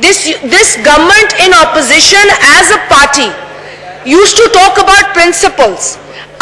this government in opposition as a party used to talk about principles।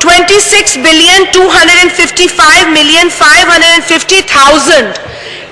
26,255,550,000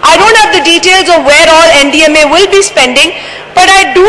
I don't have the details of where all NDMA will be spending, but I do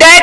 that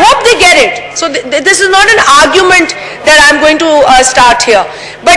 hope they get it. So this is not an argument that I'm going to start here, but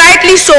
rightly so।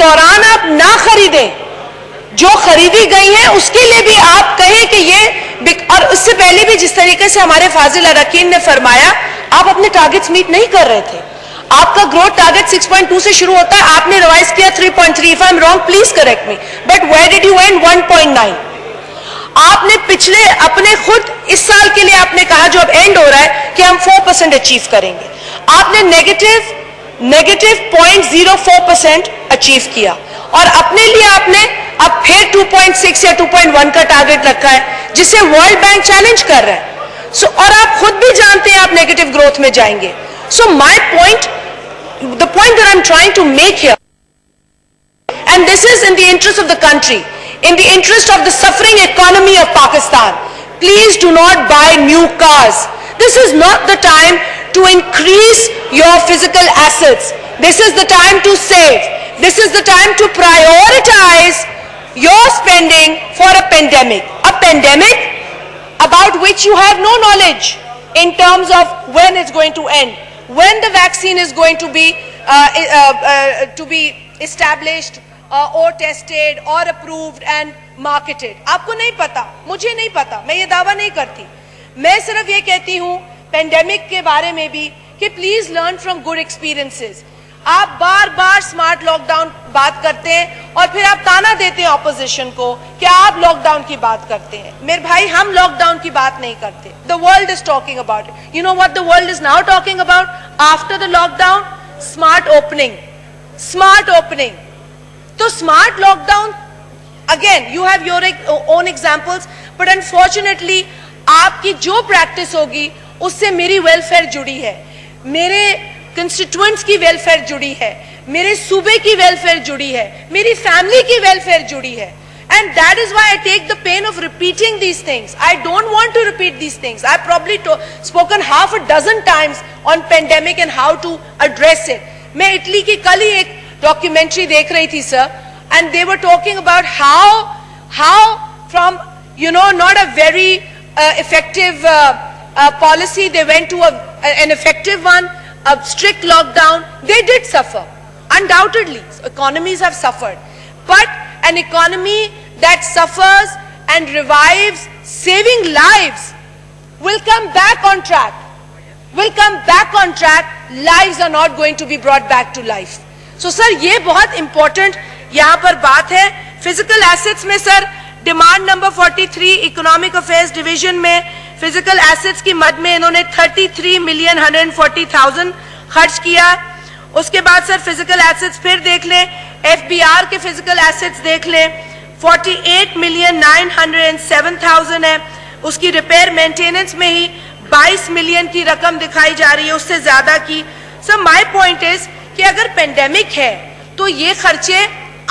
دوران آپ نہ خریدیں, جو خریدی گئی ہیں اس کے لیے بھی آپ کہیں کہ یہ, اور اس سے پہلے بھی جس طریقے سے ہمارے فاضل اراکین نے فرمایا, آپ اپنے ٹارگٹس میٹ نہیں کر رہے تھے. آپ کا گروتھ ٹارگٹ 6.2 سے شروع ہوتا ہے, آپ نے ریوائز کیا 3.3. if I'm wrong please correct me, but where did you end 1.9. آپ نے پچھلے اپنے خود اس سال کے لیے آپ نے کہا جو اب اینڈ ہو رہا ہے کہ ہم 4% اچیو کریں گے, آپ نے نیگیٹو 0.04% اچیو کیا, اور اپنے لیے آپ نے اب پھر 2.6 یا 2.1 کا ٹارگٹ رکھا ہے جسے ورلڈ بینک چیلنج کر رہا ہے. اور آپ خود بھی جانتے ہیں آپ نیگیٹو گروتھ میں جائیں گے. So my point, the point that I'm trying to make here, and this is in the interest of the country, in the interest of the suffering economy of Pakistan, please do not buy new cars. This is not the time to increase your physical assets. This is the time to save. This is the time to prioritize your spending for a pandemic about which you have no knowledge in terms of when it's going to end, when the vaccine is going to be established or tested or approved and marketed. آپ کو نہیں پتا, مجھے نہیں پتا, میں یہ دعویٰ نہیں کرتی. میں صرف یہ کہتی ہوں پینڈیمک کے بارے میں بھی کہ please learn from good experiences. آپ بار بار سمارٹ لاک ڈاؤن بات کرتے ہیں اور پھر آپ تانا دیتے ہیں اپوزیشن کو کہ آپ لاک ڈاؤن کی بات کرتے ہیں. میرے بھائی, ہم لاک ڈاؤن کی بات نہیں کرتے. The world is talking about it. You know what the world is now talking about? After the lockdown, smart opening. تو smart lockdown, again, you have your own examples, but unfortunately, آپ کی جو practice ہوگی اس سے میری welfare جڑی ہے, میرے کنسٹیٹوئنٹس کی ویلفیئر جڑی ہے, میرے صوبے کی ویلفیئر جڑی ہے, میری فیملی کی ویلفیئر جڑی ہے. And that is why I take the pain of repeating these things. I don't want to repeat these things. I've probably spoken half a dozen times on pandemic and how to address it. میں Italy کی کل ہی ایک documentary دیکھ رہی تھی سر, and they were talking about how from not a very effective policy they went to an effective one, a strict lockdown. They did suffer, undoubtedly. Economies have suffered, but an economy that suffers and revives, saving lives, will come back on track. Lives are not going to be brought back to life. So sir, یہ بہت important یہاں پر بات ہے. Physical assets میں sir demand number 43 economic affairs division میں physical assets کی مد میں انہوں نے 33,140,000 خرچ کیا. اس کے بعد سر فزیکل ایسٹس پھر دیکھ لیں, ایف بی آر کے فزیکل ایسٹس دیکھ لیں 48,907,000 ہے. اس کی ریپیئر مینٹیننس میں ہی 22 ملین کی رقم دکھائی جا رہی ہے, اس سے زیادہ کی. سر مائی پوائنٹ از کہ اگر پینڈیمک ہے تو یہ خرچے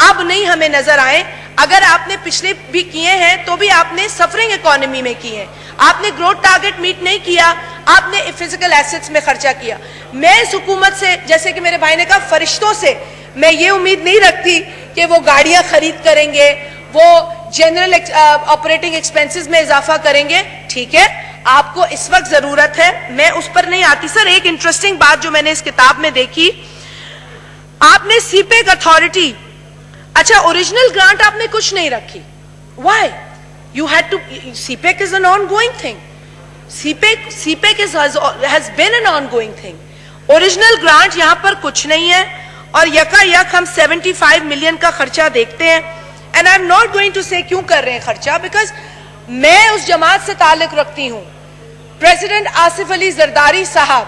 اب نہیں ہمیں نظر آئیں. اگر آپ نے پچھلے بھی کیے ہیں تو بھی آپ نے سفرنگ اکانومی میں کیے ہیں, آپ نے گروتھ ٹارگٹ میٹ نہیں کیا, آپ نے فزیکل ایسٹس میں خرچہ کیا. میں اس حکومت سے, جیسے کہ میرے بھائی نے کہا, فرشتوں سے میں یہ امید نہیں رکھتی کہ وہ گاڑیاں خرید کریں گے, وہ جنرل آپریٹنگ ایکسپینسز میں اضافہ کریں گے. ٹھیک ہے, آپ کو اس وقت ضرورت ہے, میں اس پر نہیں آتی. سر ایک انٹرسٹنگ بات جو میں نے اس کتاب میں دیکھی, آپ نے سی پیک اتھارٹی, اچھا اوریجنل گرانٹ آپ نے کچھ نہیں رکھی. Why you had to, CPEC is an ongoing thing. CPEC has been an ongoing thing. Original grant یہاں پر کچھ نہیں ہے, اور یکا یک ہم 75 ملین کا خرچہ دیکھتے ہیں. And I'm not going to say کیوں کر رہے ہیں خرچہ, بیکاز میں اس جماعت سے تعلق رکھتی ہوں. پریزیڈنٹ آصف علی زرداری صاحب,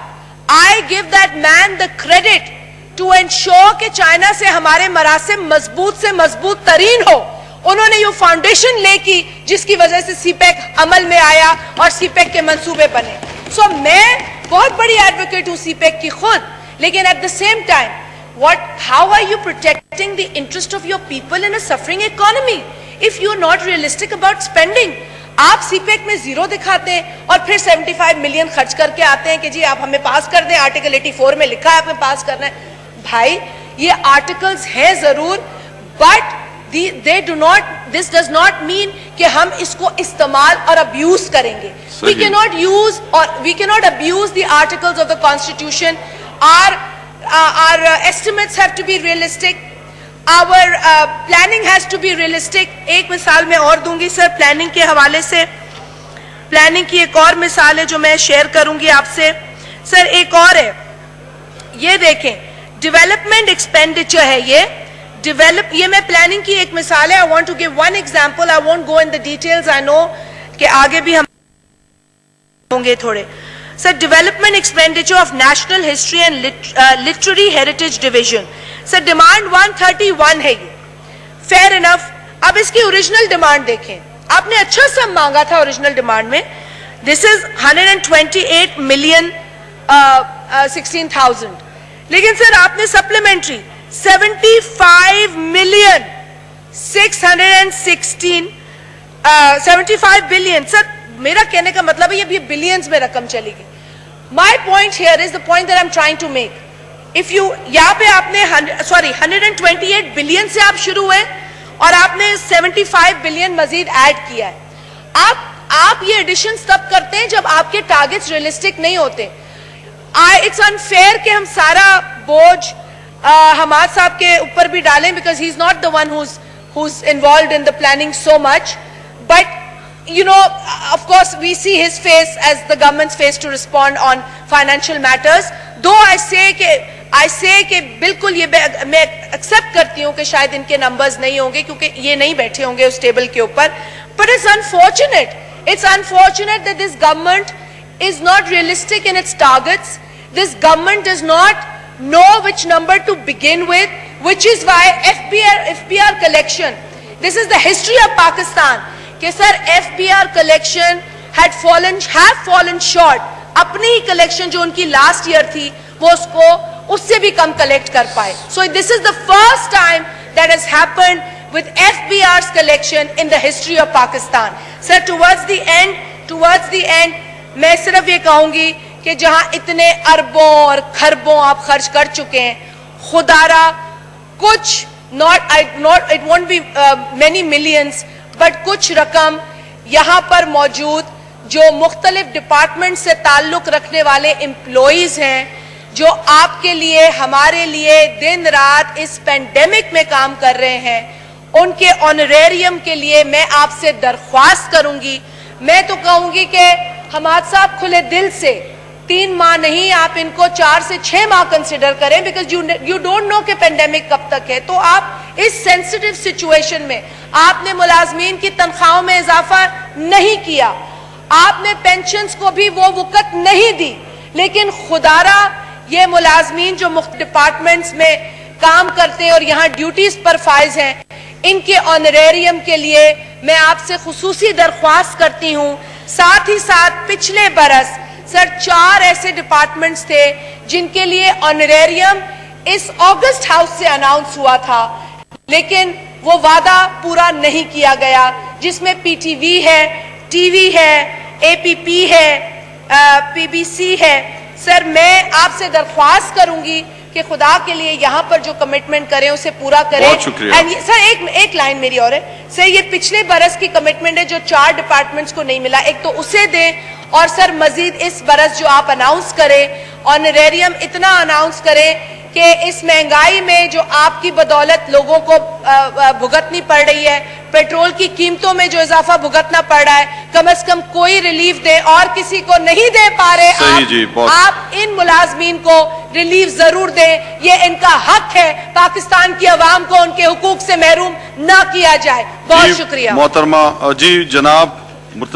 I gave that man the credit to ensure کہ چائنا سے ہمارے مراسم مضبوط سے مضبوط ترین ہو. انہوں نے یہ فاؤنڈیشن لے کی جس کی وجہ سے سی پیک عمل میں آیا اور سی پیک کے منصوبے بنے. سو میں بہت بڑی ایڈوکیٹ ہوں سی پیک کی خود, لیکن at the same time how are you protecting the interest of your people in a suffering economy if you are not realistic about spending? آپ سی پیک میں زیرو دکھاتے ہیں اور پھر 75 ملین خرچ کر کے آتے ہیں کہ جی آپ ہمیں پاس کر دیں, آرٹیکل 84 میں لکھا ہے آپ ہمیں پاس کرنا ہے. بھائی یہ آرٹیکلز ہیں ضرور, but this does not mean کہ ہم اس کو استعمال اور ابیوز کریں گے. We cannot abuse the articles of the Constitution. Our estimates have to be realistic. our planning has to be realistic. ایک مثال میں اور دوں گی سر پلاننگ کے حوالے سے. پلاننگ کی ایک اور مثال ہے جو میں شیئر کروں گی آپ سے. سر ایک اور ہے, یہ دیکھیں ڈیولپمنٹ ایکسپینڈیچر ہے, یہ میں پلاننگ کی ایک مثال ہے. I want to give one example. I won't go in the details. I know کہ آگے بھی ہم ہوں گے تھوڑے. Sir development expenditure of national history and literary heritage division. Sir demand 131 ہے, یہ فیئر انف. اب اس کی اوریجنل ڈیمانڈ دیکھیں, آپ نے اچھا سم مانگا تھا اوریجنل ڈیمانڈ میں. دس از 128 ملین 16,000. لیکن سر آپ نے سپلیمنٹری 75 ملین 616 75 بلین. سر میرا کہنے کا مطلب ہے یہ بلینز میں رقم چلی گئی. My point here is the point that I'm trying to make. If you یہاں پہ آپ نے 128 بلین سے آپ شروع ہوئے اور آپ نے 75 بلین مزید ایڈ کیا ہے. آپ یہ ایڈیشنز تب کرتے ہیں جب آپ کے ٹارگٹس ریئلسٹک نہیں ہوتے. It's unfair کہ ہم سارا بوجھ حماد صاحب کے اوپر بھی ڈالیں because he's not the one who's involved in the planning so much. But you know, of course we see his face as the government's face to respond on financial matters. Though I say کہ بالکل یہ میں accept کرتی ہوں کہ شاید ان کے numbers نہیں ہوں گے کیونکہ یہ نہیں بیٹھے ہوں گے اس ٹیبل کے اوپر. But it's unfortunate that this government is not realistic in its targets. This government does not know which number to begin with, which is why FBR collection, this is the history of Pakistan, کہ sir FBR collection have fallen short. اپنی ہی collection جو ان کی last year تھی وہ اس سے بھی کم collect کر پائے. So this is the first time that has happened with FBR's collection in the history of Pakistan. Sir, towards the end میں صرف یہ کہوں گی کہ جہاں اتنے اربوں اور کھربوں آپ خرچ کر چکے ہیں, خدا را کچھ it won't be many millions, but کچھ رقم یہاں پر موجود جو مختلف ڈپارٹمنٹ سے تعلق رکھنے والے امپلائیز ہیں جو آپ کے لیے ہمارے لیے دن رات اس پینڈیمک میں کام کر رہے ہیں, ان کے آنریریم کے لیے میں آپ سے درخواست کروں گی. میں تو کہوں گی کہ حماد صاحب کھلے دل سے 3 ماہ نہیں, آپ ان کو 4 سے 6 ماہ کنسیڈر کریں بیکاز یو ڈونٹ نو کہ پینڈیمک کب تک ہے. تو آپ اس سینسیٹیو سچویشن میں آپ نے ملازمین کی تنخواہوں میں اضافہ نہیں کیا, آپ نے پینشنز کو بھی وہ وقت نہیں دی, لیکن خدارا یہ ملازمین جو مختلف ڈپارٹمنٹس میں کام کرتے ہیں اور یہاں ڈیوٹیز پر فائز ہیں, ان کے آنریریم کے لیے میں آپ سے خصوصی درخواست کرتی ہوں. ساتھ ہی ساتھ پچھلے برس سر 4 ایسے ڈپارٹمنٹس تھے جن کے لیے آنریریم اس اگست ہاؤس سے اناؤنس ہوا تھا, لیکن وہ وعدہ پورا نہیں کیا گیا, جس میں پی ٹی وی ہے, ٹی وی ہے, اے پی پی ہے, پی بی سی ہے. سر میں آپ سے درخواست کروں گی کہ خدا کے لیے یہاں پر جو کمٹمنٹ کریں اسے پورا کریں. بہت شکریہ. سر ایک لائن میری اور ہے سر, یہ پچھلے برس کی کمٹمنٹ ہے جو 4 ڈپارٹمنٹس کو نہیں ملا, ایک تو اسے دیں, اور سر مزید اس برس جو آپ اناؤنس کریں آنریریم اتنا اناؤنس کریں کہ اس مہنگائی میں جو آپ کی بدولت لوگوں کو بھگتنی پڑ رہی ہے, پیٹرول کی قیمتوں میں جو اضافہ بھگتنا پڑ رہا ہے, کم از کم کوئی ریلیف دے, اور کسی کو نہیں دے پا رہے آپ ان ملازمین کو ریلیف ضرور دیں. یہ ان کا حق ہے, پاکستان کی عوام کو ان کے حقوق سے محروم نہ کیا جائے. بہت شکریہ محترمہ. جی جناب